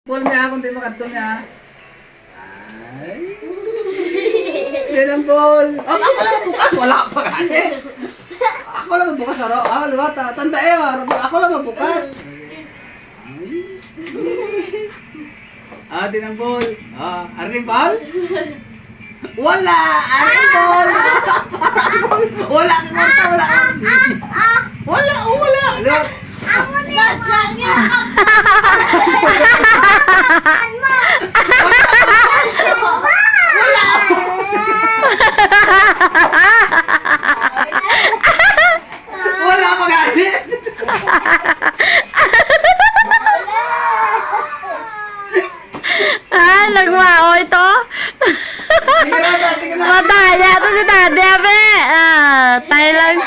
Bol niya akong di makadto niya. Ay. Yan ang bol. Oh, ako lang bukas. Wala pa gani. Ako lang magbukas aro. Ah, liwata. Tanda ako lang magbukas. Ay. Ah, din ang bol. Ah, aring bol? Wala! Aring bol! Wala kang marta, wala. Wala, wala. Liwat. Ako na niya. Wala pa gani. Ah, nagmao ito? Mataya to si Daddy, abe. Ah, tayo lang.